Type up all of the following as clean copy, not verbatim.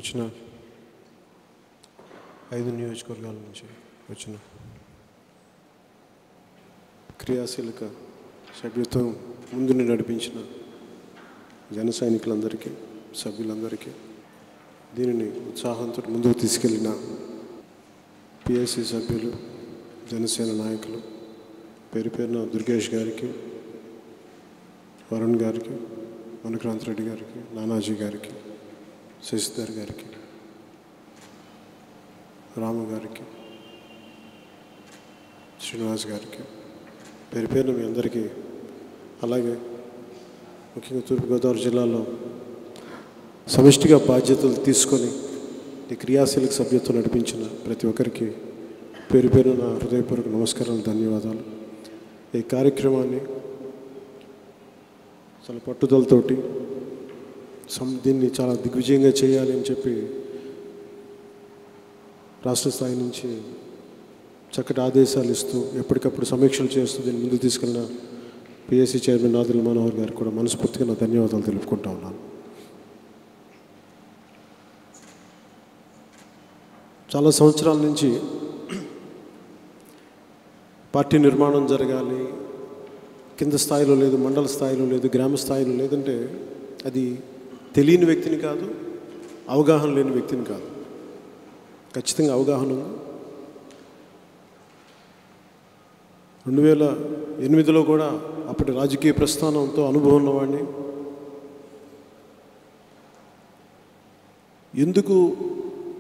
వచ్చిన 5 నియోజకవర్గాల నుంచి వచ్చిన క్రియాశీలక సభ్యత్వం ముందుని నడిపించిన జన సైనికులందరికీ, సభ్యులందరికీ, దీనిని ఉత్సాహంతో ముందుకు తీసుకెళ్ళిన పిఎస్సి సభ్యులు, జనసేన నాయకులు, పేరు పేరున దుర్గేష్ గారికి, వరుణ్ గారికి, మణిక్రాంత్ రెడ్డి గారికి, నానాజీ గారికి, శశిధర్ గారికి, రాము గారికి, శ్రీనివాస్ గారికి, పేరు పేరున మీ అందరికీ, అలాగే ముఖ్యంగా తూర్పుగోదావరి జిల్లాలో సమిష్టిగా బాధ్యతలు తీసుకొని ఈ క్రియాశీలక సభ్యత్వం నడిపించిన ప్రతి ఒక్కరికి పేరు పేరున నా హృదయపూర్వక నమస్కారాలు, ధన్యవాదాలు. ఈ కార్యక్రమాన్ని చాలా పట్టుదలతోటి దీన్ని చాలా దిగ్విజయంగా చేయాలి అని చెప్పి రాష్ట్ర స్థాయి నుంచి చక్కటి ఆదేశాలు ఇస్తూ ఎప్పటికప్పుడు సమీక్షలు చేస్తూ దీన్ని ముందుకు తీసుకెళ్ళిన పిఎస్సి చైర్మన్ నాదెళ్ల మనోహర్ గారికి కూడా మనస్ఫూర్తిగా నా ధన్యవాదాలు తెలుపుకుంటా ఉన్నాను. చాలా సంవత్సరాల నుంచి పార్టీ నిర్మాణం జరగాలి, కింద స్థాయిలో లేదు, మండల స్థాయిలో లేదు, గ్రామ స్థాయిలో లేదంటే అది తెలియని వ్యక్తిని కాదు, అవగాహన లేని వ్యక్తిని కాదు, ఖచ్చితంగా అవగాహన ఉంది. 2008లో కూడా అప్పటి రాజకీయ ప్రస్థానంతో అనుభవం ఉన్నవాడిని. ఎందుకు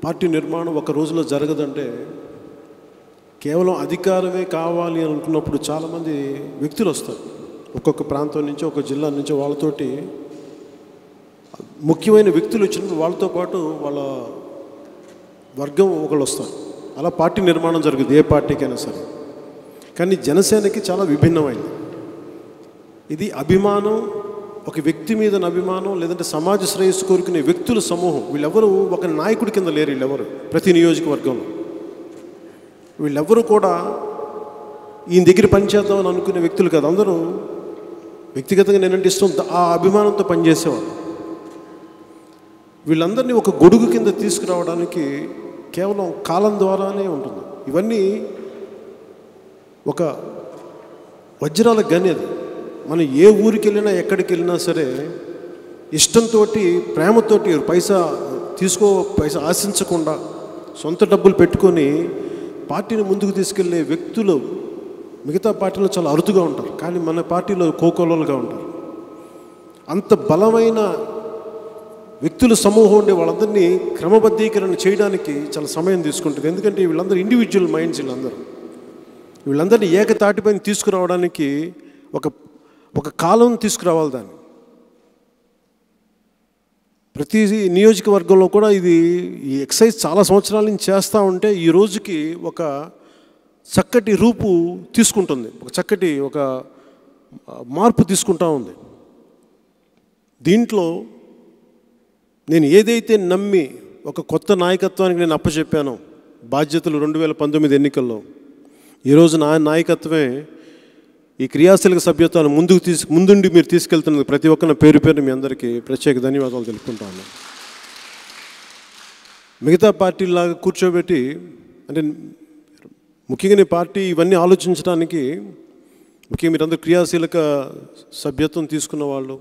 పార్టీ నిర్మాణం ఒక రోజులో జరగదంటే కేవలం అధికారమే కావాలి అని అనుకున్నప్పుడు చాలామంది వ్యక్తులు వస్తారు, ఒక్కొక్క ప్రాంతం నుంచో, ఒక జిల్లా నుంచో, వాళ్ళతోటి ముఖ్యమైన వ్యక్తులు వచ్చినప్పుడు వాళ్ళతో పాటు వాళ్ళ వర్గం ఒకళ్ళు వస్తారు. అలా పార్టీ నిర్మాణం జరుగుతుంది ఏ పార్టీకైనా సరే. కానీ జనసేనకి చాలా విభిన్నమైంది. ఇది అభిమానం, ఒక వ్యక్తి మీద అభిమానం, లేదంటే సమాజ శ్రేయస్సు కోరుకునే వ్యక్తుల సమూహం. వీళ్ళెవరూ ఒక నాయకుడి కింద లేరు. వీళ్ళెవరు ప్రతి నియోజకవర్గంలో వీళ్ళెవ్వరూ కూడా ఈయన దగ్గర పనిచేద్దామని అనుకునే వ్యక్తులు కాదు. అందరూ వ్యక్తిగతంగా నేనంటే ఇష్టం, ఆ అభిమానంతో పనిచేసేవాళ్ళు. వీళ్ళందరినీ ఒక గొడుగు కింద తీసుకురావడానికి కేవలం కాలం ద్వారానే ఉంటుంది. ఇవన్నీ ఒక వజ్రాల గని. అది మనం ఏ ఊరికి వెళ్ళినా, ఎక్కడికి వెళ్ళినా సరే ఇష్టంతో, ప్రేమతోటి, పైసా ఆశించకుండా సొంత డబ్బులు పెట్టుకొని పార్టీని ముందుకు తీసుకెళ్లే వ్యక్తులు మిగతా పార్టీలో చాలా అరుదుగా ఉంటారు. కానీ మన పార్టీలో కోకోలలుగా ఉంటారు. అంత బలమైన వ్యక్తుల సమూహం ఉండే వాళ్ళందరినీ క్రమబద్ధీకరణ చేయడానికి చాలా సమయం తీసుకుంటుంది. ఎందుకంటే వీళ్ళందరూ ఇండివిజువల్ మైండ్స్. వీళ్ళందరినీ ఏకతాటిపైన తీసుకురావడానికి ఒక కాలం తీసుకురావాలి. దాన్ని ప్రతి నియోజకవర్గంలో కూడా ఈ ఎక్సైజ్ చాలా సంవత్సరాల నుంచి చేస్తూ ఉంటే ఈ రోజుకి ఒక చక్కటి రూపు తీసుకుంటుంది, ఒక మార్పు తీసుకుంటూ ఉంది. దీంట్లో నేను ఏదైతే నమ్మి ఒక కొత్త నాయకత్వానికి నేను అప్పచెప్పానో బాధ్యతలు 2019 ఎన్నికల్లో, ఈరోజు నా నాయకత్వమే ఈ క్రియాశీలక సభ్యత్వాన్ని ముందుండి మీరు తీసుకెళ్తున్నది ప్రతి ఒక్కరిని పేరు పేరు మీ అందరికీ ప్రత్యేక ధన్యవాదాలు తెలుపుకుంటాను. మిగతా పార్టీలాగా కూర్చోబెట్టి, అంటే ముఖ్యంగా పార్టీ ఇవన్నీ ఆలోచించడానికి, ముఖ్యంగా మీరందరూ క్రియాశీలక సభ్యత్వం తీసుకున్న వాళ్ళు,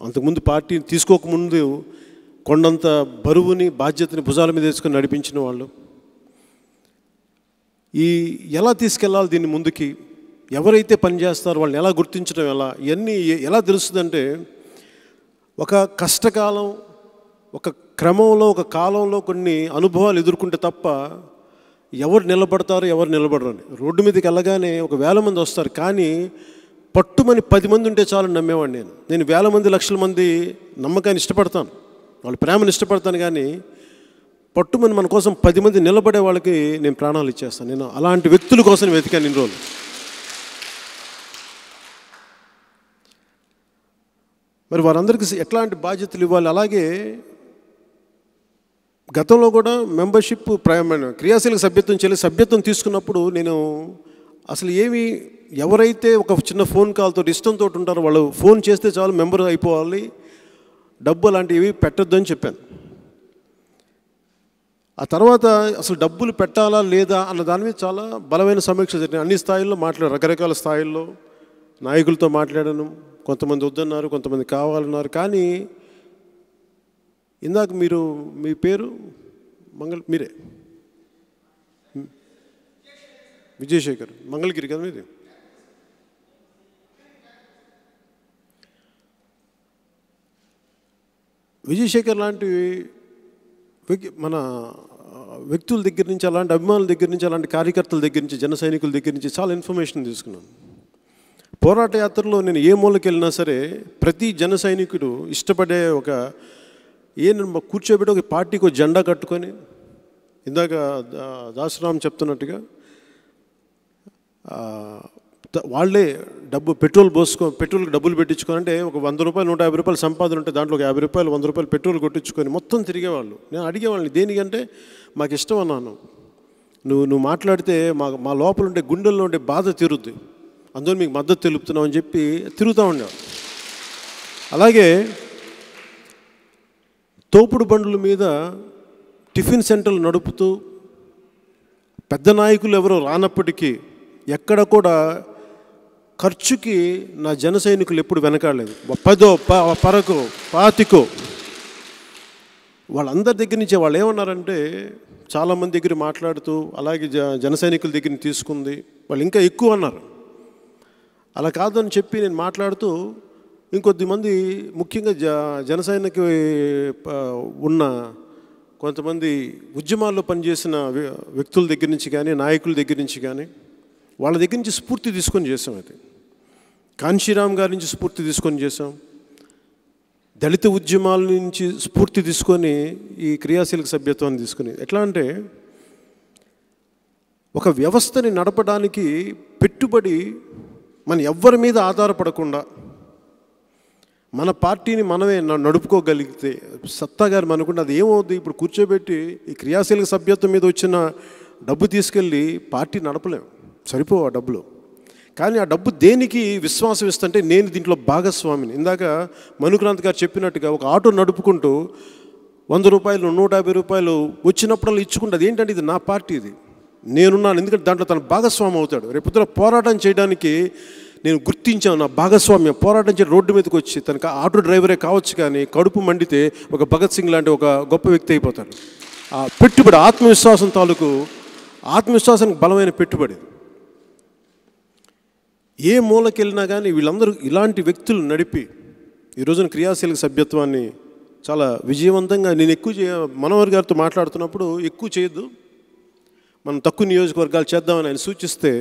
అంతకుముందు పార్టీ తీసుకోకముందు కొండంత బరువుని, బాధ్యతని భుజాల మీద వేసుకొని నడిపించిన వాళ్ళు, ఎలా తీసుకెళ్ళాలి దీన్ని ముందుకి, ఎవరైతే పనిచేస్తారో వాళ్ళని ఎలా గుర్తించడం, ఇవన్నీ ఎలా తెలుస్తుందంటే ఒక కష్టకాలం, ఒక క్రమంలో, ఒక కాలంలో కొన్ని అనుభవాలు ఎదుర్కొంటే తప్ప ఎవరు నిలబడతారో ఎవరు నిలబడరు అని. రోడ్డు మీదకి వెళ్ళగానే 1000 మంది వస్తారు, కానీ పట్టుమని 10 మంది ఉంటే చాలు నమ్మేవాడిని. నేను 1000 మంది, లక్షల మంది నమ్మకాన్ని ఇష్టపడతాను, వాళ్ళ ప్రేమను ఇష్టపడతాను. కానీ పట్టుమని మన కోసం 10 మంది నిలబడే వాళ్ళకి నేను ప్రాణాలు ఇచ్చేస్తాను. నేను అలాంటి వ్యక్తుల కోసం వెతికాను ఇన్ని రోజులు. మరి వారందరికీ ఎట్లాంటి బాధ్యతలు ఇవ్వాలి. అలాగే గతంలో కూడా మెంబర్షిప్, క్రియాశీలక సభ్యత్వం తీసుకున్నప్పుడు నేను అసలు ఎవరైతే ఒక చిన్న ఫోన్ కాల్తో ఇష్టంతో ఉంటారో వాళ్ళు ఫోన్ చేస్తే చాలు మెంబర్ అయిపోవాలి, డబ్బు అలాంటివి పెట్టొద్దు అని చెప్పాను. ఆ తర్వాత అసలు డబ్బులు పెట్టాలా లేదా అన్న దాని మీద చాలా బలమైన సమీక్ష జరిగింది. అన్ని స్థాయిల్లో మాట్లాడారు, రకరకాల స్థాయిల్లో నాయకులతో మాట్లాడాను. కొంతమంది వద్దన్నారు, కొంతమంది కావాలన్నారు. కానీ ఇందాక మీరు మీ పేరు మీరే విజయశేఖర్, మంగళగిరి కదా మీది. విజయశేఖర్ లాంటి మన వ్యక్తుల దగ్గర నుంచి, అలాంటి అభిమానుల దగ్గర నుంచి, అలాంటి కార్యకర్తల దగ్గర నుంచి, జన సైనికుల దగ్గర నుంచి చాలా ఇన్ఫర్మేషన్ తీసుకున్నాను. పోరాట యాత్రలో నేను ఏ మూలకి వెళ్ళినా సరే ప్రతి జన సైనికుడు ఇష్టపడే ఒక కూర్చోబెట్టి ఒక పార్టీకి ఒక జెండా కట్టుకొని, ఇందాక దాసరామ్ చెప్తున్నట్టుగా వాళ్ళే పెట్రోల్కి డబ్బులు పెట్టించుకొని, అంటే ఒక 100 రూపాయలు 150 రూపాయలు సంపాదన ఉంటే దాంట్లో ఒక 50 రూపాయలు 100 రూపాయలు పెట్రోల్ కొట్టించుకొని మొత్తం తిరిగేవాళ్ళు. నేను అడిగేవాళ్ళని దేనికంటే మాకు ఇష్టం అన్నాను. నువ్వు మాట్లాడితే మా లోపల ఉండే గుండెల్లో ఉండే బాధ తీరుద్ది, అందులో మీకు మద్దతు తెలుపుతున్నావు అని చెప్పి తిరుగుతూ ఉండేవాళ్ళు. అలాగే తోపుడు బండ్ల మీద టిఫిన్ సెంటర్లు నడుపుతూ పెద్ద నాయకులు ఎవరో రానప్పటికీ ఎక్కడ కూడా ఖర్చుకి నా జన సైనికులు ఎప్పుడు వెనకాడలేదు. 10 పరకో 25 వాళ్ళందరి దగ్గర నుంచి వాళ్ళు ఏమన్నారంటే, చాలామంది దగ్గర మాట్లాడుతూ అలాగే జన సైనికుల దగ్గర తీసుకుంది, వాళ్ళు ఇంకా ఎక్కువ అన్నారు. అలా కాదని చెప్పి నేను మాట్లాడుతూ ఇంకొద్దిమంది ముఖ్యంగా జన సైనిక ఉన్న కొంతమంది ఉద్యమాల్లో పనిచేసిన వ్యక్తుల దగ్గర నుంచి కానీ, నాయకుల దగ్గర నుంచి కానీ, వాళ్ళ దగ్గర నుంచి స్ఫూర్తి తీసుకొని చేసాం. అది కాంశీరామ్ గారి నుంచి స్ఫూర్తి తీసుకొని చేసాం. దళిత ఉద్యమాల నుంచి స్ఫూర్తి తీసుకొని ఈ క్రియాశీలక సభ్యత్వాన్ని తీసుకుని, ఎట్లా అంటే ఒక వ్యవస్థని నడపడానికి పెట్టుబడి మన ఎవ్వరి మీద ఆధారపడకుండా మన పార్టీని మనమే నడుపుకోగలిగితే సత్తా గారు మనకుండా అది ఏమవుద్ది. ఇప్పుడు కూర్చోబెట్టి ఈ క్రియాశీలక సభ్యత్వం మీద వచ్చిన డబ్బు తీసుకెళ్ళి పార్టీ నడపలేం, సరిపోవు ఆ డబ్బులు. కానీ ఆ డబ్బు దేనికి విశ్వాసం ఇస్తుంటే నేను దీంట్లో భాగస్వామిని. ఇందాక మనుక్రాంత్ గారు చెప్పినట్టుగా ఒక ఆటో నడుపుకుంటూ 100 రూపాయలు 150 రూపాయలు వచ్చినప్పుడల్లా ఇచ్చుకుంటే అది ఏంటంటే ఇది నా పార్టీ, ఇది నేనున్నాను. ఎందుకంటే దాంట్లో తన భాగస్వామి అవుతాడు. రేపొద్దున పోరాటం చేయడానికి నేను గుర్తించాను నా భాగస్వామ్యం. పోరాటం చేసి రోడ్డు మీదకి వచ్చి తనకు ఆటో డ్రైవరే కావచ్చు కానీ కడుపు మండితే ఒక భగత్ సింగ్ లాంటి ఒక గొప్ప వ్యక్తి అయిపోతాడు. ఆ పెట్టుబడి ఆత్మవిశ్వాసం తాలూకు, ఆత్మవిశ్వాసానికి బలమైన పెట్టుబడి. ఏ మూలకి వెళ్ళినా కానీ వీళ్ళందరూ ఇలాంటి వ్యక్తులు నడిపి ఈ రోజున క్రియాశీలక సభ్యత్వాన్ని చాలా విజయవంతంగా నేను మనోహర్ గారితో మాట్లాడుతున్నప్పుడు ఎక్కువ చేయొద్దు, మనం తక్కువ నియోజకవర్గాలు చేద్దామని ఆయన సూచిస్తే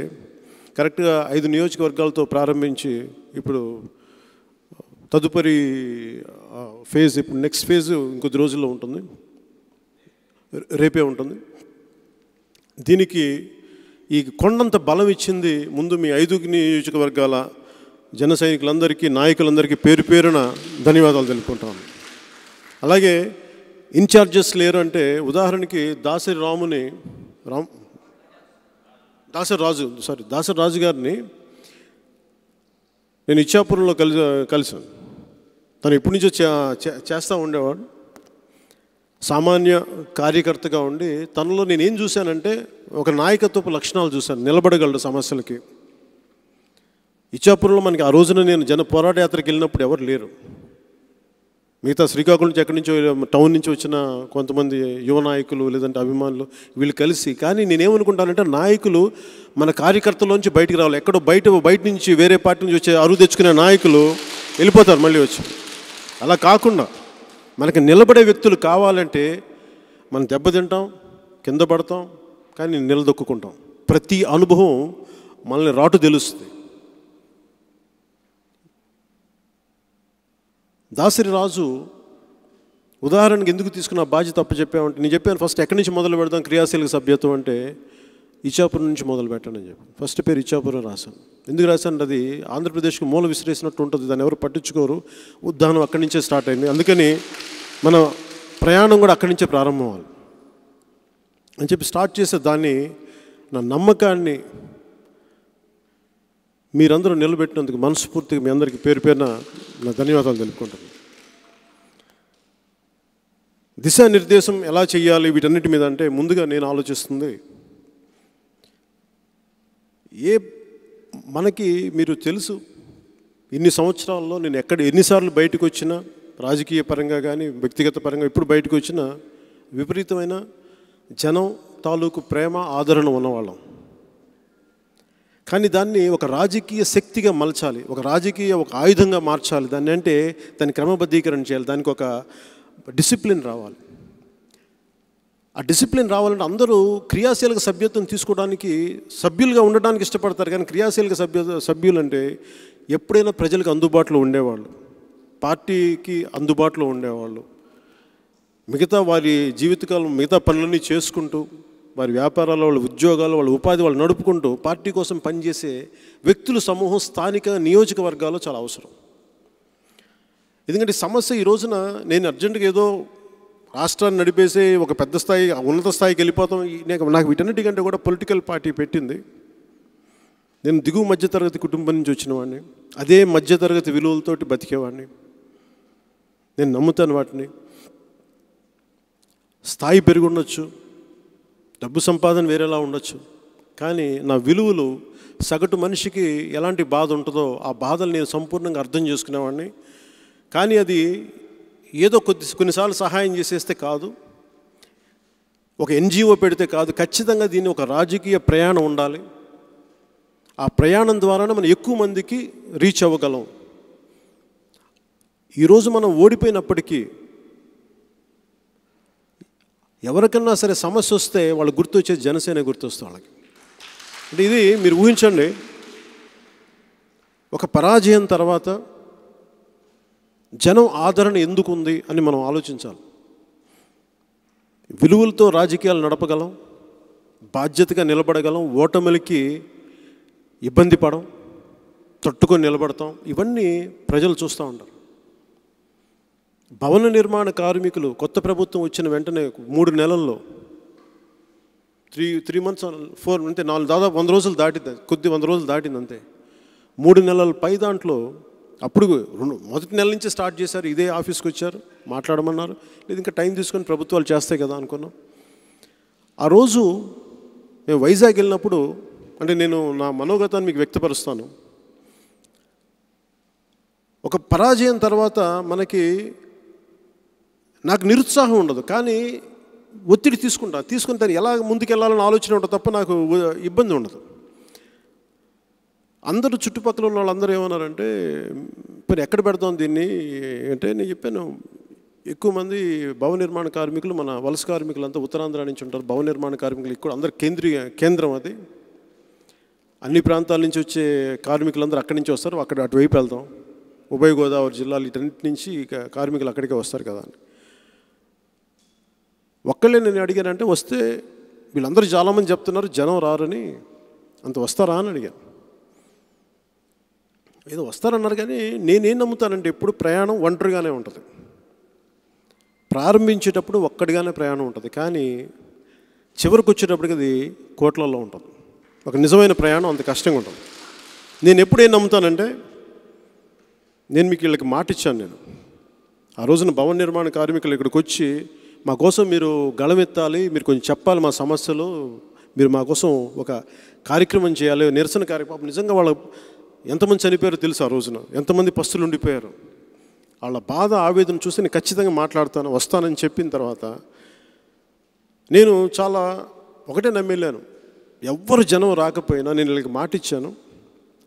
కరెక్ట్గా 5 నియోజకవర్గాలతో ప్రారంభించి ఇప్పుడు తదుపరి ఫేజ్, ఇప్పుడు నెక్స్ట్ ఫేజ్ ఇంకొద్ది రోజుల్లో ఉంటుంది, రేపే ఉంటుంది. దీనికి ఈ కొండంత బలం ఇచ్చింది ముందు మీ 5 నియోజకవర్గాల జన సైనికులందరికీ, నాయకులందరికీ పేరు పేరున ధన్యవాదాలు తెలుపుకుంటాను. అలాగే ఇన్ఛార్జెస్ లేరు అంటే ఉదాహరణకి దాసరి రాజు గారిని నేను ఇచ్చాపురంలో కలిసాను. తను ఎప్పటి నుంచో చేస్తూ ఉండేవాడు, సామాన్య కార్యకర్తగా ఉండి తనలో నేనేం చూశానంటే ఒక నాయకత్వపు లక్షణాలు చూశాను. నిలబడగలడు సమస్యలకి. ఇచ్చాపురంలో మనకి ఆ రోజున నేను పోరాట యాత్రకి వెళ్ళినప్పుడు ఎవరు లేరు. మిగతా శ్రీకాకుళం నుంచి ఎక్కడి నుంచో టౌన్ నుంచి వచ్చిన కొంతమంది యువ నాయకులు లేదంటే అభిమానులు వీళ్ళు కలిసి, కానీ నేనేమనుకుంటానంటే నాయకులు మన కార్యకర్తలోంచి బయటికి రావాలి. ఎక్కడో బయట నుంచి వేరే పార్టీ నుంచి వచ్చే అరువు తెచ్చుకునే నాయకులు వెళ్ళిపోతారు మళ్ళీ వచ్చి. అలా కాకుండా మనకి నిలబడే వ్యక్తులు కావాలంటే మనం దెబ్బతింటాం, కింద పడతాం, కానీ నిలదొక్కుంటాం. ప్రతి అనుభవం మనల్ని రాటు తెలుస్తుంది. దాసరి రాజు ఉదాహరణకి ఎందుకు తీసుకున్న బాధ్యత అప్పచెప్పామంటే, నేను చెప్పాను ఫస్ట్ ఎక్కడి నుంచి మొదలు పెడతాం క్రియాశీలక సభ్యత్వం అంటే ఇచ్చాపురం నుంచి మొదలు పెట్టానని చెప్పి ఫస్ట్ పేరు ఇచ్చాపురం రాశాను. ఎందుకు రాశాను, అది ఆంధ్రప్రదేశ్కి మూల విసిరేసినట్టు ఉంటుంది, దాన్ని ఎవరు పట్టించుకోరు. ఉద్దానం అక్కడి నుంచే స్టార్ట్ అయింది, అందుకని మన ప్రయాణం కూడా అక్కడి నుంచే ప్రారంభం అవ్వాలి అని చెప్పి స్టార్ట్ చేసే దాన్ని, నా నమ్మకాన్ని మీరందరూ నిలబెట్టినందుకు మనస్ఫూర్తిగా మీ అందరికీ పేరు పేరున నా ధన్యవాదాలు తెలుపుకుంటాను. దిశానిర్దేశం ఎలా చేయాలి వీటన్నిటి మీద అంటే ముందుగా నేను ఆలోచిస్తుంది, మనకి మీరు తెలుసు, ఇన్ని సంవత్సరాల్లో నేను ఎన్నిసార్లు బయటకు వచ్చినా, రాజకీయ పరంగా కానీ వ్యక్తిగత పరంగా ఎప్పుడు బయటకు వచ్చినా విపరీతమైన జనం తాలూకు ప్రేమ ఆదరణ ఉన్నవాళ్ళం. కానీ దాన్ని ఒక రాజకీయ శక్తిగా మలచాలి, ఒక ఆయుధంగా మార్చాలి దాన్ని. అంటే దాన్ని క్రమబద్ధీకరణ చేయాలి, దానికి ఒక డిసిప్లిన్ రావాలి. ఆ డిసిప్లిన్ రావాలంటే అందరూ క్రియాశీలక సభ్యత్వం తీసుకోవడానికి, సభ్యులుగా ఉండడానికి ఇష్టపడతారు. కానీ క్రియాశీలక సభ్యులు అంటే ఎప్పుడైనా ప్రజలకు అందుబాటులో ఉండేవాళ్ళు, పార్టీకి అందుబాటులో ఉండేవాళ్ళు, మిగతా వారి జీవితకాలం మిగతా పనులన్నీ చేసుకుంటూ, వారి వ్యాపారాలు, వాళ్ళ ఉద్యోగాలు, వాళ్ళ ఉపాధి వాళ్ళు నడుపుకుంటూ పార్టీ కోసం పనిచేసే వ్యక్తుల సమూహం స్థానిక నియోజకవర్గాల్లో చాలా అవసరం. ఎందుకంటే సమస్య ఈ రోజున నేను అర్జెంటుగా ఏదో రాష్ట్రాన్ని నడిపేసి ఒక పెద్ద స్థాయి, ఉన్నత స్థాయికి వెళ్ళిపోతాం. నాకు వీటన్నిటికంటే కూడా పొలిటికల్ పార్టీ పెట్టింది. నేను దిగువ మధ్యతరగతి కుటుంబం నుంచి వచ్చిన వాడిని, అదే మధ్యతరగతి విలువలతోటి బతికేవాడిని. నేను నమ్ముతాను వాటిని. స్థాయి పెరిగి ఉండొచ్చు, డబ్బు సంపాదన వేరేలా ఉండొచ్చు, కానీ నా విలువలు సగటు మనిషికి ఎలాంటి బాధ ఉంటుందో ఆ బాధలు నేను సంపూర్ణంగా అర్థం చేసుకునేవాడిని. కానీ అది ఏదో కొన్నిసార్లు సహాయం చేసేస్తే కాదు, ఒక ఎన్జిఓ పెడితే కాదు, ఖచ్చితంగా దీన్ని ఒక రాజకీయ ప్రయాణం ఉండాలి. ఆ ప్రయాణం ద్వారానే మనం ఎక్కువ మందికి రీచ్ అవ్వగలం. ఈరోజు మనం ఓడిపోయినప్పటికీ ఎవరికన్నా సరే సమస్య వస్తే వాళ్ళు గుర్తొచ్చేది జనసేన గుర్తొస్తుంది వాళ్ళకి. అంటే ఇది మీరు ఊహించండి, ఒక పరాజయం తర్వాత జనం ఆదరణ ఎందుకు ఉంది అని మనం ఆలోచించాలి. విలువలతో రాజకీయాలు నడపగలం, బాధ్యతగా నిలబడగలం, ఓటమిలకి ఇబ్బంది పడం, తట్టుకొని నిలబడతాం. ఇవన్నీ ప్రజలు చూస్తూ ఉంటారు. భవన నిర్మాణ కార్మికులు కొత్త ప్రభుత్వం వచ్చిన వెంటనే 3 నెలల్లో 3 months 4 అంతే, దాదాపు 100 రోజులు దాటింది, 100 రోజులు దాటింది అంతే. 3 నెలల పై దాంట్లో అప్పుడు మొదటి నెల నుంచి స్టార్ట్ చేశారు. ఇదే ఆఫీస్కి వచ్చారు, మాట్లాడమన్నారు. లేదు ఇంకా టైం తీసుకొని ప్రభుత్వాలు చేస్తాయి కదా అనుకున్నాం. ఆ రోజు మేము వైజాగ్ వెళ్ళినప్పుడు, అంటే నేను నా మనోగతాన్ని మీకు వ్యక్తపరుస్తాను. ఒక పరాజయం తర్వాత నాకు నిరుత్సాహం ఉండదు, కానీ ఒత్తిడి తీసుకుని దాన్ని ఎలా ముందుకెళ్ళాలని ఆలోచన ఉంటుంది తప్ప నాకు ఇబ్బంది ఉండదు. అందరూ చుట్టుపక్కల ఉన్న వాళ్ళందరూ ఏమన్నారంటే, మరి ఎక్కడ పెడతాం దీన్ని అంటే, నేను చెప్పాను ఎక్కువ మంది భవన నిర్మాణ కార్మికులు, మన వలస కార్మికులంతా ఉత్తరాంధ్ర నుంచి ఉంటారు. భవన నిర్మాణ కార్మికులు ఇక్కడ అందరు కేంద్రం అది. అన్ని ప్రాంతాల నుంచి వచ్చే కార్మికులందరూ అక్కడి నుంచి వస్తారు, అటువైపు వెళ్తాం. ఉభయ గోదావరి జిల్లాలు వీటన్నిటి నుంచి కార్మికులు అక్కడికే వస్తారు కదా అని. ఒక్కళ్ళే నేను అడిగానంటే, వస్తే వీళ్ళందరూ చాలామంది చెప్తున్నారు జనం రారని, అంత వస్తారా అని అడిగాను. ఏదో వస్తారన్నారు, కానీ నేనేం నమ్ముతానంటే ఎప్పుడు ప్రయాణం ఒంటరిగానే ఉంటుంది. ప్రారంభించేటప్పుడు ఒక్కడిగానే ప్రయాణం ఉంటుంది, కానీ చివరికి వచ్చేటప్పటికి అది కోట్లలో ఉంటుంది. ఒక నిజమైన ప్రయాణం అంత కష్టంగా ఉంటుంది. నేను ఎప్పుడేం నమ్ముతానంటే, నేను మీకు వీళ్ళకి మాట ఇచ్చాను. నేను ఆ రోజున భవన నిర్మాణ కార్మికులు ఇక్కడికి వచ్చి మా కోసం మీరు గళమెత్తాలి, మీరు కొంచెం చెప్పాలి మా సమస్యలు, మీరు మా కోసం ఒక కార్యక్రమం చేయాలి, నిరసన కార్యక్రమం. నిజంగా వాళ్ళ ఎంతమంది చనిపోయారో తెలుసు, ఆ రోజున ఎంతమంది పస్తులు ఉండిపోయారు. వాళ్ళ బాధ ఆవేదన చూసి నేను ఖచ్చితంగా మాట్లాడతాను, వస్తానని చెప్పిన తర్వాత నేను చాలా ఒకటే నమ్మెళ్ళాను. ఎవ్వరు జనం రాకపోయినా నేను వీళ్ళకి మాట ఇచ్చాను,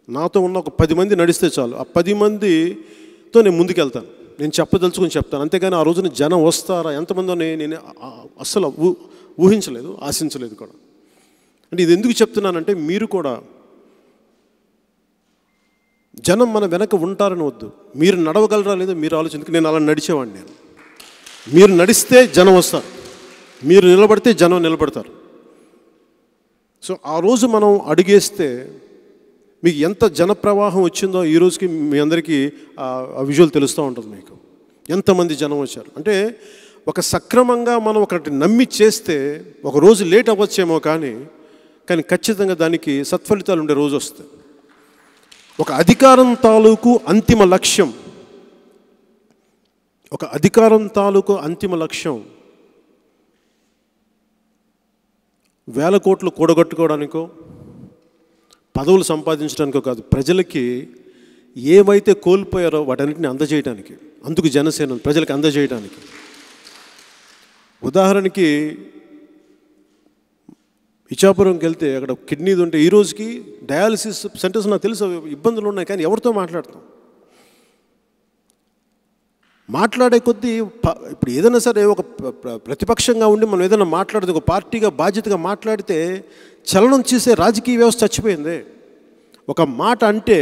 నాతో ఉన్న ఒక 10 మంది నడిస్తే చాలు, ఆ 10 మందితో నేను ముందుకెళ్తాను, నేను చెప్పదలుచుకొని చెప్తాను. అంతేగాని ఆ రోజున జనం వస్తారా ఎంతమందో నేను అస్సలు ఊహించలేదు, ఆశించలేదు కూడా. అంటే ఇది ఎందుకు చెప్తున్నానంటే, మీరు కూడా జనం మన వెనక ఉంటారని వద్దు, మీరు నడవగలరా లేదో మీరు ఆలోచించుకు. నేను అలా నడిచేవాడిని. మీరు నడిస్తే జనం వస్తారు, మీరు నిలబడితే జనం నిలబడతారు. సో ఆ రోజు మనం అడుగేస్తే మీకు ఎంత జనప్రవాహం వచ్చిందో ఈ రోజుకి మీ అందరికీ ఆ విజువల్ తెలుస్తూ ఉంటుంది. మీకు ఎంతమంది జనం వచ్చారు అంటే, ఒక సక్రమంగా మనం ఒకటి నమ్మి చేస్తే ఒక రోజు లేట్ అవ్వచ్చేమో, కానీ ఖచ్చితంగా దానికి సత్ఫలితాలు ఉండే రోజు వస్తుంది. ఒక అధికారం తాలూకు అంతిమ లక్ష్యం వేల కోట్లు కూడగట్టుకోవడానికో పదవులు సంపాదించడానికో కాదు, ప్రజలకి ఏమైతే కోల్పోయారో వాటన్నిటిని అందజేయడానికి, అందుకు జనసేన ప్రజలకు అందజేయడానికి. ఉదాహరణకి ఇచ్చాపురంకి వెళ్తే అక్కడ కిడ్నీది ఉంటే ఈ రోజుకి డయాలసిస్ సెంటర్స్ నాకు తెలుసు ఇబ్బందులు ఉన్నాయి, కానీ ఎవరితో మాట్లాడతాం? మాట్లాడే కొద్దీ ఇప్పుడు ఏదైనా సరే ఒక ప్రతిపక్షంగా ఉండి మనం ఏదైనా మాట్లాడితే, ఒక పార్టీగా బాధ్యతగా మాట్లాడితే చలనం చేసే రాజకీయ వ్యవస్థ చచ్చిపోయింది. ఒక మాట అంటే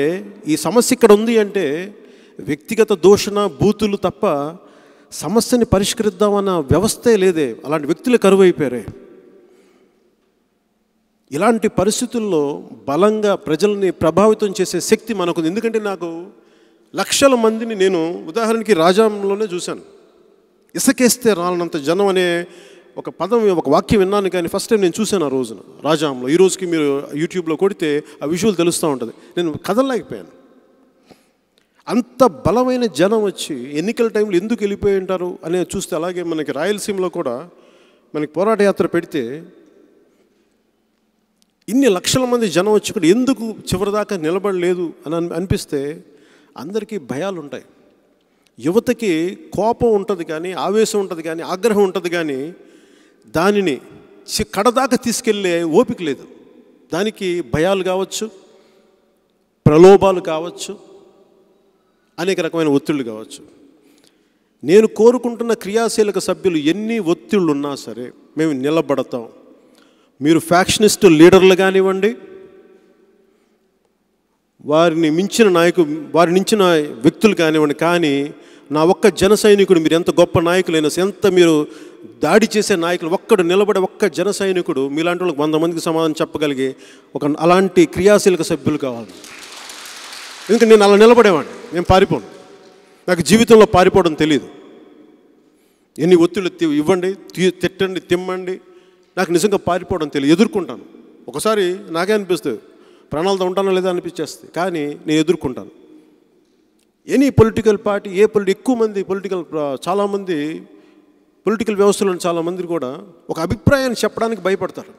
ఈ సమస్య ఇక్కడ ఉంది అంటే వ్యక్తిగత దూషణ బూతులు తప్ప సమస్యని పరిష్కరిద్దామన్న వ్యవస్థే లేదే. అలాంటి వ్యక్తులు కరువైపోయారే. ఇలాంటి పరిస్థితుల్లో బలంగా ప్రజల్ని ప్రభావితం చేసే శక్తి మనకుంది. ఎందుకంటే నాకు లక్షల మందిని నేను ఉదాహరణకి రాజాంలోనే చూశాను. ఇసుకేస్తే రాలనంత జనం అనే ఒక పదం, ఒక వాక్యం విన్నాను, కానీ ఫస్ట్ టైం నేను చూశాను ఆ రోజున రాజాంలో. ఈ రోజుకి మీరు యూట్యూబ్లో కొడితే ఆ విజువల్ తెలుస్తూ ఉంటుంది. నేను కదలలేకపోయాను. అంత బలమైన జనం వచ్చి ఎన్నికల టైంలో ఎందుకు వెళ్ళిపోయి ఉంటారు అనే చూస్తే, అలాగే మనకి రాయలసీమలో కూడా మనకి పోరాట యాత్ర పెడితే ఇన్ని లక్షల మంది జనం వచ్చి ఇక్కడ ఎందుకు చివరిదాకా నిలబడలేదు అని అనిపిస్తే అందరికీ భయాలు ఉంటాయి. యువతకి కోపం ఉంటుంది కానీ, ఆవేశం ఉంటుంది కానీ, ఆగ్రహం ఉంటుంది కానీ దానిని కడదాకా తీసుకెళ్ళే ఓపిక లేదు. దానికి భయాలు కావచ్చు, ప్రలోభాలు కావచ్చు, అనేక రకమైన ఒత్తిళ్ళు కావచ్చు. నేను కోరుకుంటున్న క్రియాశీలక సభ్యులు ఎన్ని ఒత్తిళ్ళు ఉన్నా సరే మేము నిలబడతాం. మీరు ఫ్యాక్షనిస్ట్ లీడర్లు కానివ్వండి, వారిని మించిన వ్యక్తులు కానివ్వండి, కానీ నా ఒక్క జన సైనికుడు, మీరు ఎంత గొప్ప నాయకులైనా, ఎంత మీరు దాడి చేసే నాయకులు, ఒక్కడు నిలబడే ఒక్క జన సైనికుడు మీలాంటి వాళ్ళకి 100 మందికి సమాధానం చెప్పగలిగే అలాంటి క్రియాశీలక సభ్యులు కావాలి. ఎందుకంటే నేను అలా నిలబడేవాడిని, నేను పారిపోను. నాకు జీవితంలో పారిపోవడం తెలియదు. ఎన్ని ఒత్తిళ్ళు ఇవ్వండి, తిట్టండి, తిమ్మండి, నాకు నిజంగా పారిపోవడం తెలియదు. ఎదుర్కొంటాను. ఒకసారి నాకే అనిపిస్తుంది ప్రాణాలతో ఉంటానో లేదా అనిపించేస్తుంది, కానీ నేను ఎదుర్కొంటాను. ఎనీ పొలిటికల్ పార్టీ, ఎక్కువ మంది చాలామంది పొలిటికల్ వ్యవస్థలో చాలామంది కూడా ఒక అభిప్రాయాన్ని చెప్పడానికి భయపడతారు.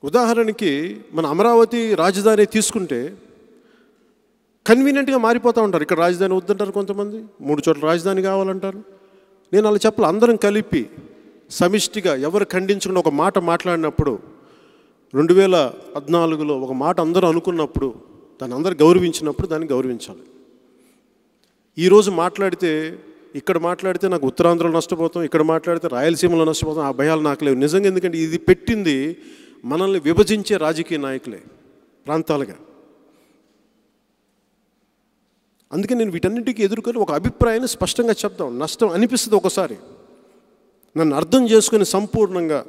ఉదాహరణకి మన అమరావతి రాజధాని తీసుకుంటే కన్వీనియంట్గా మారిపోతూ ఉంటారు. ఇక్కడ రాజధాని వద్దంటారు కొంతమంది, 3 చోట్ల రాజధాని కావాలంటారు. నేను అలా చెప్పాలి. అందరం కలిపి సమిష్టిగా ఎవరు ఖండించకుండా ఒక మాట మాట్లాడినప్పుడు, 2014లో ఒక మాట అందరూ అనుకున్నప్పుడు, దాన్ని అందరూ గౌరవించినప్పుడు దాన్ని గౌరవించాలి. ఈరోజు ఇక్కడ మాట్లాడితే నాకు ఉత్తరాంధ్రలో నష్టపోతాం, ఇక్కడ మాట్లాడితే రాయలసీమలో నష్టపోతాం, ఆ భయాలు నాకు లేవు నిజంగా. ఎందుకంటే ఇది పెట్టింది మనల్ని విభజించే రాజకీయ నాయకులే ప్రాంతాలుగా. అందుకే నేను వీటన్నిటికీ ఎదుర్కొని ఒక అభిప్రాయాన్ని స్పష్టంగా చెప్తాం. నష్టం అనిపిస్తుంది ఒకసారి, నన్ను అర్థం చేసుకుని సంపూర్ణంగా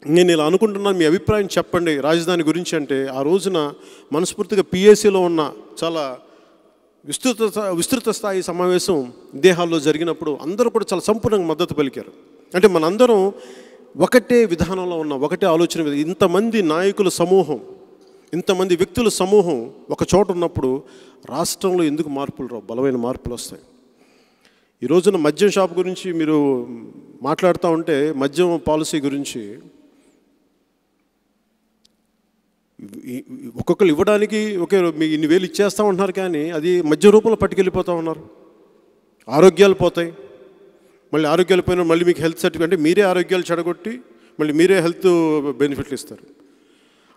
నేను ఇలా అనుకుంటున్నాను, మీ అభిప్రాయం చెప్పండి రాజధాని గురించి అంటే, ఆ రోజున మనస్ఫూర్తిగా పిఎస్సిలో ఉన్న చాలా విస్తృత స్థాయి సమావేశం దేహాల్లో జరిగినప్పుడు అందరూ కూడా చాలా సంపూర్ణంగా మద్దతు పలికారు. అంటే మనందరం ఒకటే విధానంలో ఉన్న, ఒకటే ఆలోచన. ఇంతమంది నాయకుల సమూహం, ఇంతమంది వ్యక్తుల సమూహం ఒక చోట ఉన్నప్పుడు రాష్ట్రంలో ఎందుకు మార్పులు రావు? బలమైన మార్పులు వస్తాయి. ఈ రోజున మద్యం షాప్ గురించి మీరు మాట్లాడుతూ ఉంటే, మద్యం పాలసీ గురించి ఒక్కొక్కరు ఇవ్వడానికి మీ ఇన్ని వేలు ఇచ్చేస్తూ ఉంటున్నారు, కానీ అది మద్య రూపంలో పట్టుకెళ్ళిపోతూ ఉన్నారు. ఆరోగ్యాలు పోతాయి. మళ్ళీ ఆరోగ్యాలు పోయినా మళ్ళీ మీకు హెల్త్ సర్టిఫికేట్ అంటే మీరే ఆరోగ్యాలు చెడగొట్టి మళ్ళీ మీరే హెల్త్ బెనిఫిట్లు ఇస్తారు.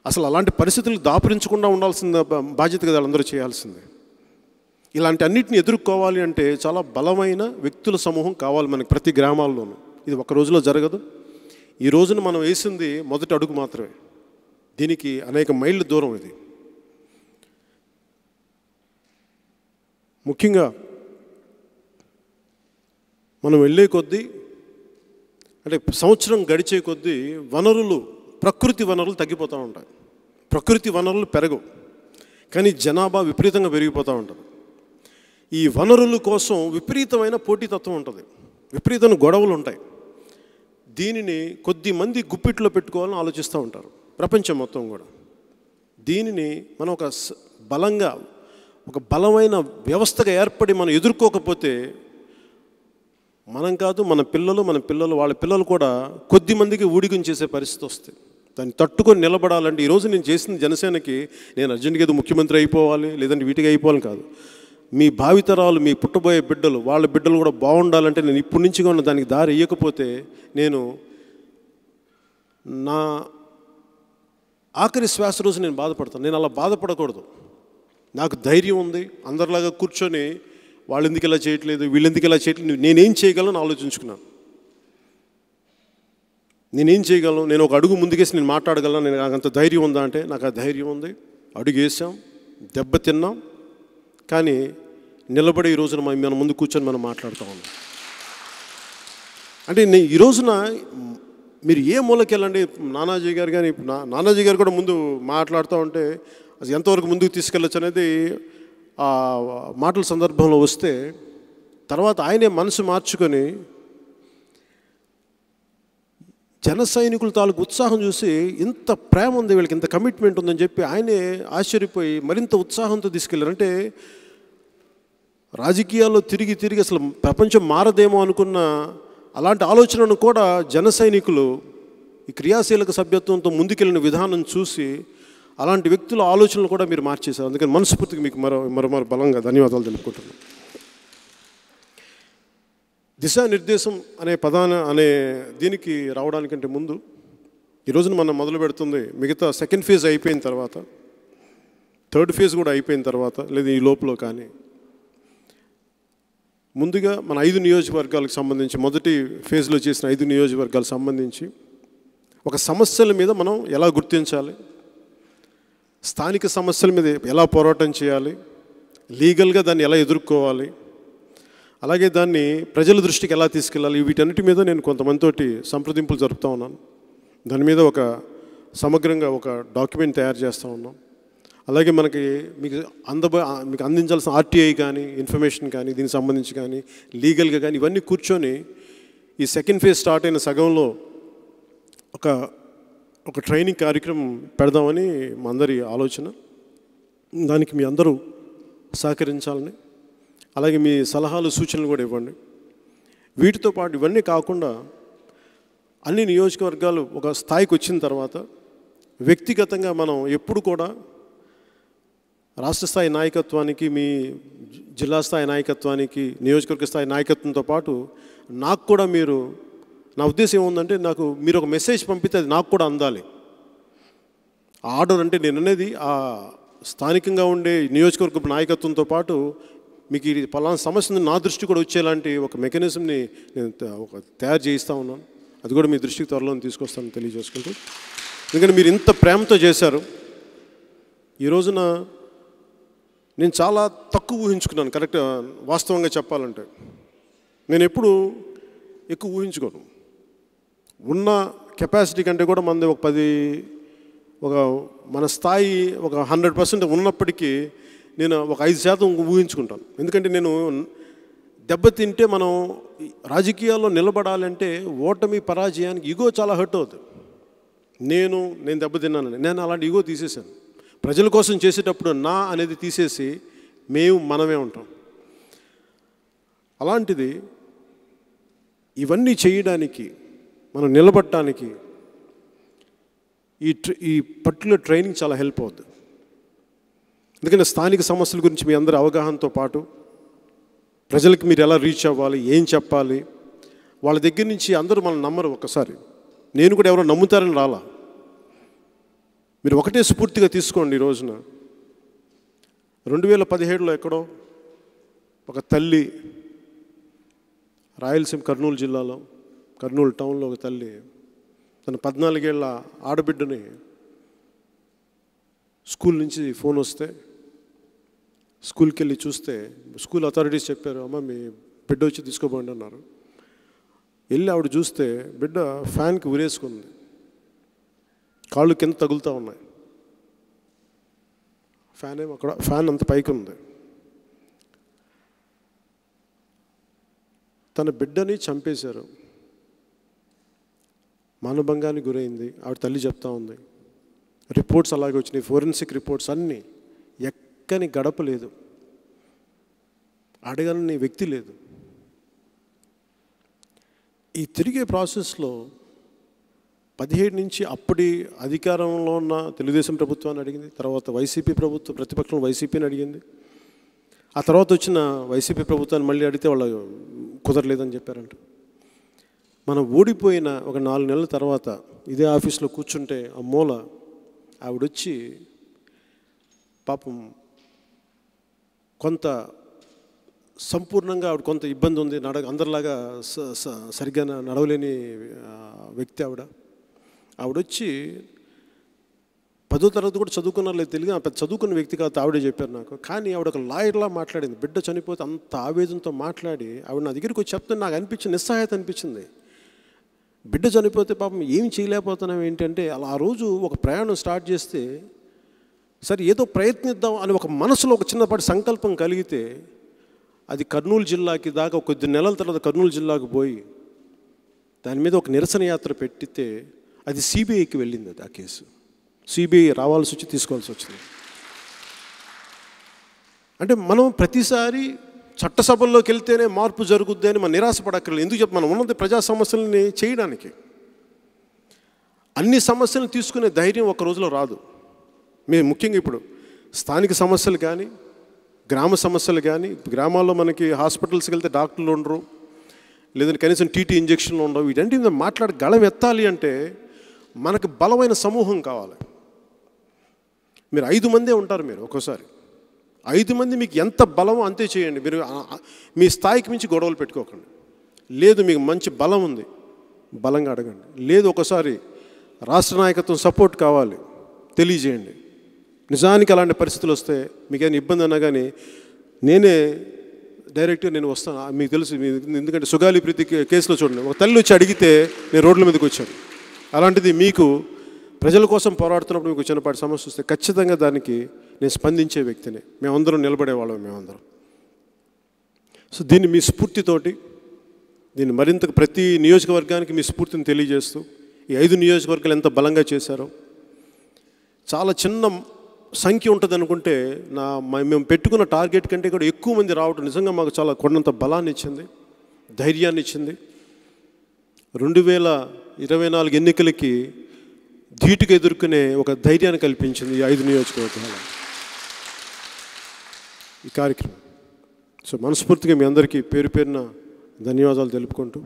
అసలు అలాంటి పరిస్థితులు దాపురించకుండా ఉండాల్సిన బాధ్యత కదా అందరూ చేయాల్సిందే. ఇలాంటి అన్నిటిని ఎదుర్కోవాలి అంటే చాలా బలమైన వ్యక్తుల సమూహం కావాలి మనకి ప్రతి గ్రామాల్లోనూ. ఇది ఒక రోజులో జరగదు. ఈ రోజున మనం వేసింది మొదటి అడుగు మాత్రమే. దీనికి అనేక మైళ్ళ దూరం ఇది. ముఖ్యంగా మనం వెళ్ళే కొద్దీ, అంటే సంవత్సరం గడిచే కొద్దీ ప్రకృతి వనరులు తగ్గిపోతూ ఉంటాయి. ప్రకృతి వనరులు పెరగవు, కానీ జనాభా విపరీతంగా పెరిగిపోతూ ఉంటుంది. ఈ వనరుల కోసం విపరీతమైన పోటీతత్వం ఉంటుంది, విపరీతమైన గొడవలు ఉంటాయి. దీనిని కొద్దిమంది గుప్పిట్లో పెట్టుకోవాలని ఆలోచిస్తూ ఉంటారు ప్రపంచం మొత్తం కూడా. దీనిని మనం ఒక బలమైన వ్యవస్థగా ఏర్పడి మనం ఎదుర్కోకపోతే మనం కాదు, మన పిల్లలు వాళ్ళ పిల్లలు కూడా కొద్ది మందికి ఊడిగం చేసే పరిస్థితి వస్తుంది. దాన్ని తట్టుకొని నిలబడాలంటే ఈరోజు నేను చేసిన జనసేనకి నేను అర్జెంట్గా ఏదో ముఖ్యమంత్రి అయిపోవాలి లేదంటే వీటికి అయిపోవాలి కాదు. మీ భావితరాలు, మీ పుట్టబోయే బిడ్డలు, వాళ్ళ బిడ్డలు కూడా బాగుండాలంటే నేను ఇప్పటి నుంచి కూడా దానికి దారి ఇవ్వకపోతే నేను నా ఆఖరి శ్వాస రోజు నేను బాధపడతాను. నేను అలా బాధపడకూడదు. నాకు ధైర్యం ఉంది. అందరిలాగా కూర్చొని వాళ్ళు ఎందుకు ఇలా చేయట్లేదు, వీళ్ళు ఎందుకు ఇలా చేయట్లేదు, నేనేం చేయగలను ఆలోచించుకున్నాను. నేనేం చేయగలను, నేను ఒక అడుగు ముందుకేసి నేను మాట్లాడగలను, నేను నాకు అంత ధైర్యం ఉందా అంటే నాకు ఆ ధైర్యం ఉంది. అడుగు వేసాం, దెబ్బ తిన్నాం, కానీ నిలబడి ఈ రోజున మన ముందు కూర్చొని మనం మాట్లాడుతూ ఉన్నాం. అంటే ఈ రోజున మీరు ఏ మూలకి వెళ్ళండి, నానాజీ గారు కానీ నానాజీ గారు కూడా ముందు మాట్లాడుతూ ఉంటే అది ఎంతవరకు ముందుకు తీసుకెళ్ళచ్చు అనేది ఆ మాటల సందర్భంలో వస్తే, తర్వాత ఆయనే మనసు మార్చుకొని జన సైనికుల తాలూకు ఉత్సాహం చూసి ఇంత ప్రేమ ఉంది వీళ్ళకి, ఇంత కమిట్మెంట్ ఉందని చెప్పి ఆయనే ఆశ్చర్యపోయి మరింత ఉత్సాహంతో తీసుకెళ్ళారంటే రాజకీయాల్లో తిరిగి అసలు ప్రపంచం మారదేమో అనుకున్న అలాంటి ఆలోచనను కూడా జన సైనికులు ఈ క్రియాశీలక సభ్యత్వంతో ముందుకెళ్ళిన విధానం చూసి అలాంటి వ్యక్తుల ఆలోచనలు కూడా మీరు మార్చేశారు. అందుకని మనస్ఫూర్తిగా మీకు మరో బలంగా ధన్యవాదాలు తెలుపుకుంటున్నాను. దిశానిర్దేశం అనే దీనికి రావడానికంటే ముందు ఈరోజున మనం మొదలు పెడుతుంది మిగతా సెకండ్ ఫేజ్ అయిపోయిన తర్వాత, థర్డ్ ఫేజ్ కూడా అయిపోయిన తర్వాత లేదా ఈ లోపల, కానీ ముందుగా మన 5 నియోజకవర్గాలకు సంబంధించి మొదటి ఫేజ్లో చేసిన 5 నియోజకవర్గాలకు సంబంధించి ఒక సమస్యల మీద మనం ఎలా గుర్తించాలి, స్థానిక సమస్యల మీద ఎలా పోరాటం చేయాలి, లీగల్గా దాన్ని ఎలా ఎదుర్కోవాలి, అలాగే దాన్ని ప్రజల దృష్టికి ఎలా తీసుకెళ్ళాలి, వీటన్నిటి మీద నేను కొంతమందితోటి సంప్రదింపులు జరుపుతూ ఉన్నాను. దాని మీద ఒక సమగ్రంగా ఒక డాక్యుమెంట్ తయారు చేస్తూ ఉన్నాం. అలాగే మీకు అందించాల్సిన ఆర్టీఐ కానీ, ఇన్ఫర్మేషన్ కానీ, దీనికి సంబంధించి కానీ, లీగల్గా కానీ ఇవన్నీ కూర్చొని ఈ సెకండ్ ఫేజ్ స్టార్ట్ అయిన సగంలో ఒక ట్రైనింగ్ కార్యక్రమం పెడదామని మా అందరి ఆలోచన. దానికి మీ అందరూ సహకరించాలని, అలాగే మీ సలహాలు సూచనలు కూడా ఇవ్వండి. వీటితో పాటు ఇవన్నీ కాకుండా అన్ని నియోజకవర్గాలు ఒక స్థాయికి వచ్చిన తర్వాత వ్యక్తిగతంగా మనం ఎప్పుడు కూడా రాష్ట్ర స్థాయి నాయకత్వానికి, మీ జిల్లా స్థాయి నాయకత్వానికి, నియోజకవర్గ స్థాయి నాయకత్వంతో పాటు నాకు కూడా నా ఉద్దేశం ఏముందంటే, మీరు ఒక మెసేజ్ పంపితే అది నాకు కూడా అందాలి. ఆర్డర్ అంటే నేను అనేది ఆ స్థానికంగా ఉండే నియోజకవర్గ నాయకత్వంతో పాటు మీకు ఈ పలానా సమస్య నా దృష్టి కూడా వచ్చేలాంటి ఒక మెకానిజంని నేను తయారు చేయిస్తూ ఉన్నాను. అది కూడా మీ దృష్టికి త్వరలో తీసుకొస్తానని తెలియజేసుకుంటూ, ఎందుకంటే మీరు ఇంత ప్రేమతో చేశారు. ఈ రోజున నేను చాలా తక్కువ ఊహించుకున్నాను. కరెక్ట్, వాస్తవంగా చెప్పాలంటే నేను ఎప్పుడు ఎక్కువ ఊహించుకోను. ఉన్న కెపాసిటీ కంటే కూడా మనది మన స్థాయి ఒక 100% ఉన్నప్పటికీ నేను ఒక 5% ఊహించుకుంటాను. ఎందుకంటే నేను దెబ్బతింటే మనం రాజకీయాల్లో నిలబడాలంటే ఓటమి పరాజయానికి ఈగో చాలా హర్ట్ అవుతుంది. నేను దెబ్బతిన్నానని నేను అలాంటి ఈగో తీసేశాను. ప్రజల కోసం చేసేటప్పుడు నా అనేది తీసేసి మనమే ఉంటాం. అలాంటిది ఇవన్నీ చేయడానికి, మనం నిలబడటానికి ఈ పర్టికులర్ ట్రైనింగ్ చాలా హెల్ప్ అవుతుంది. ఎందుకంటే స్థానిక సమస్యల గురించి మీ అందరి అవగాహనతో పాటు ప్రజలకు మీరు ఎలా రీచ్ అవ్వాలి, ఏం చెప్పాలి, వాళ్ళ దగ్గర నుంచి అందరూ మనం నమ్మరు. ఒక్కసారి నేను కూడా ఎవరో నమ్ముతారని రాలా. మీరు ఒకటే స్ఫూర్తిగా తీసుకోండి. ఈ రోజున 2017లో ఎక్కడో ఒక తల్లి, రాయలసీమ కర్నూలు జిల్లాలో కర్నూలు టౌన్లో ఒక తల్లి తన 14 ఏళ్ల ఆడబిడ్డని స్కూల్ నుంచి ఫోన్ వస్తే స్కూల్కి వెళ్ళి చూస్తే స్కూల్ అథారిటీస్ చెప్పారు, అమ్మ మీ బిడ్డ వచ్చి తీసుకోబోండి అన్నారు. వెళ్ళి ఆవిడ చూస్తే బిడ్డ ఫ్యాన్కి ఉరేసుకుంది, కాళ్ళు కింద తగులుతూ ఉన్నాయి. ఫ్యాన్ అంత పైకి ఉంది. తన బిడ్డని చంపేశారు, మానభంగానికి గురైంది. ఆవిడ తల్లి చెప్తా ఉంది. రిపోర్ట్స్ అలాగే వచ్చినాయి, ఫోరెన్సిక్ రిపోర్ట్స్ అన్నీ. ఎక్కని గడప లేదు, అడగని వ్యక్తి లేదు. ఈ తిరిగే ప్రాసెస్లో 17 నుంచి అప్పటి అధికారంలో ఉన్న తెలుగుదేశం ప్రభుత్వాన్ని అడిగింది, తర్వాత వైసీపీ ప్రభుత్వం ప్రతిపక్షం వైసీపీని అడిగింది, ఆ తర్వాత వచ్చిన వైసీపీ ప్రభుత్వాన్ని మళ్ళీ అడిగితే వాళ్ళు కుదరలేదని చెప్పారంట. మనం ఓడిపోయిన ఒక 4 నెలల తర్వాత ఇదే ఆఫీస్లో కూర్చుంటే ఆ మూల ఆవిడొచ్చి పాపం కొంత సంపూర్ణంగా ఆవిడ కొంత ఇబ్బంది ఉంది, అందరిలాగా సరిగ్గా నడవలేని వ్యక్తి ఆవిడొచ్చి 10వ తరగతి కూడా చదువుకున్నారు లేదు తెలియదు, పెద్ద చదువుకున్న వ్యక్తి కాదు ఆవిడే చెప్పారు నాకు. కానీ ఆవిడ ఒక లాయర్లా మాట్లాడింది. బిడ్డ చనిపోతే అంత ఆవేదనతో మాట్లాడి ఆవిడ నా దగ్గరికి వచ్చి చెప్తే నాకు అనిపించింది, నిస్సహాయత అనిపించింది. బిడ్డ చనిపోతే పాపం ఏం చేయలేకపోతున్నాం ఏంటంటే, అలా ఆ రోజు ఒక ప్రయాణం స్టార్ట్ చేస్తే సరే ఏదో ప్రయత్నిద్దాం అని ఒక మనసులో ఒక చిన్నపాటి సంకల్పం కలిగితే అది కర్నూలు జిల్లాకి దాకా కొద్ది నెలల తర్వాత కర్నూలు జిల్లాకు పోయి దాని మీద ఒక నిరసన యాత్ర పెట్టితే అది సిబిఐకి వెళ్ళింది. అది ఆ కేసు సిబిఐ రావాల్సి వచ్చి తీసుకోవాల్సి వచ్చింది. అంటే మనం ప్రతిసారి చట్టసభల్లోకి వెళ్తేనే మార్పు జరుగుద్ది అని మనం నిరాశపడక్కర్లేదు. ఎందుకు మనం ఉన్నది ప్రజా సమస్యలని చేయడానికి. అన్ని సమస్యలను తీసుకునే ధైర్యం ఒక రోజులో రాదు. మేము ముఖ్యంగా ఇప్పుడు స్థానిక సమస్యలు కానీ గ్రామ సమస్యలు కానీ, గ్రామాల్లో మనకి హాస్పిటల్స్కి వెళ్తే డాక్టర్లు ఉండరు, లేదంటే కనీసం టీటీ ఇంజక్షన్లు ఉండవు. వీటంటే మాట్లాడి గళం ఎత్తాలి అంటే మనకు బలమైన సమూహం కావాలి. మీరు 5 మందే ఉంటారు. మీరు ఒక్కోసారి 5 మంది మీకు ఎంత బలమో అంతే చేయండి. మీరు మీ స్థాయికి మించి గొడవలు పెట్టుకోకండి. లేదు మీకు మంచి బలం ఉంది, బలంగా అడగండి. లేదు ఒకసారి రాష్ట్ర నాయకత్వం సపోర్ట్ కావాలి, తెలియజేయండి. నిజానికి అలాంటి పరిస్థితులు వస్తే మీకు ఏమైనా ఇబ్బంది అన్నా కానీ నేనే డైరెక్ట్గా నేను వస్తాను. మీకు తెలుసు, ఎందుకంటే సుగాలి ప్రీతి కేసులో చూడండి, ఒక తల్లి వచ్చి అడిగితే నేను రోడ్ల మీదకి వచ్చాను. అలాంటిది మీకు ప్రజల కోసం పోరాడుతున్నప్పుడు మీకు చిన్నపాటి సమస్య వస్తే ఖచ్చితంగా దానికి నేను స్పందించే వ్యక్తిని. మేమందరం నిలబడేవాళ్ళం మేమందరం. సో దీన్ని మీ స్ఫూర్తితోటి దీన్ని మరింత ప్రతి నియోజకవర్గానికి మీ స్ఫూర్తిని తెలియజేస్తూ ఈ 5 నియోజకవర్గాలు ఎంత బలంగా చేశారో, చాలా చిన్న సంఖ్య ఉంటుంది అనుకుంటే మేము పెట్టుకున్న టార్గెట్ కంటే కూడా ఎక్కువ మంది రావడం నిజంగా మాకు చాలా కొండంత బలాన్ని ఇచ్చింది, ధైర్యాన్ని ఇచ్చింది. 2024 ఎన్నికలకి ధీటుగా ఎదుర్కొనే ఒక ధైర్యాన్ని కల్పించింది ఈ 5 నియోజకవర్గాలు ఈ కార్యక్రమం. సో మనస్ఫూర్తిగా మీ అందరికీ పేరు పేరున ధన్యవాదాలు తెలుపుకుంటూ,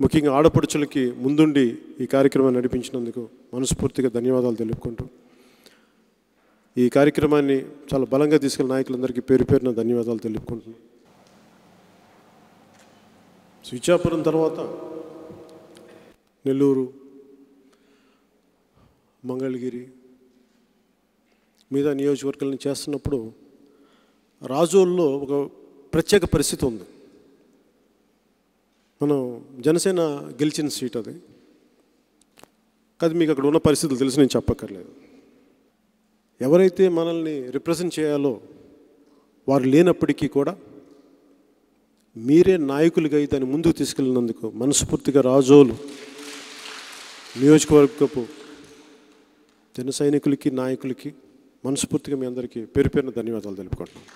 ముఖ్యంగా ఆడపడుచులకి ముందుండి ఈ కార్యక్రమాన్ని నడిపించినందుకు మనస్ఫూర్తిగా ధన్యవాదాలు తెలుపుకుంటూ, ఈ కార్యక్రమాన్ని చాలా బలంగా తీసుకెళ్ళిన నాయకులందరికీ పేరు పేరున ధన్యవాదాలు తెలుపుకుంటున్నాను. ఇచ్చాపురం తర్వాత నెల్లూరు, మంగళగిరి మీద నియోజకవర్గాలను చేస్తున్నప్పుడు రాజోల్లో ఒక ప్రత్యేక పరిస్థితి ఉంది. మనం జనసేన గెలిచిన సీట్ అది కాదు. మీకు అక్కడ ఉన్న పరిస్థితులు తెలిసి నేను చెప్పక్కర్లేదు. ఎవరైతే మనల్ని రిప్రజెంట్ చేయాలో వారు లేనప్పటికీ కూడా మీరే నాయకులుగా దాన్ని ముందుకు తీసుకెళ్ళినందుకు మనస్ఫూర్తిగా రాజోలు నియోజకవర్గపు జన సైనికులకి నాయకులకి మనస్ఫూర్తిగా మీ అందరికీ పేరు పేరున ధన్యవాదాలు తెలుపుకుంటున్నాను.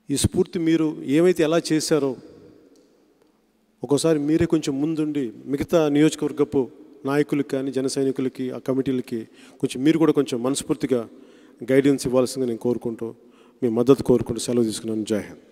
ఈ స్ఫూర్తి మీరు ఏమైతే ఎలా చేశారో ఒక్కోసారి మీరే కొంచెం ముందుండి మిగతా నియోజకవర్గపు నాయకులకి కానీ జన సైనికులకి ఆ కమిటీలకి కొంచెం మీరు కూడా కొంచెం మనస్ఫూర్తిగా గైడెన్స్ ఇవ్వాల్సిందిగా నేను కోరుకుంటూ, మీ మద్దతు కోరుకుంటూ సెలవు తీసుకున్నాను. జై హింద్.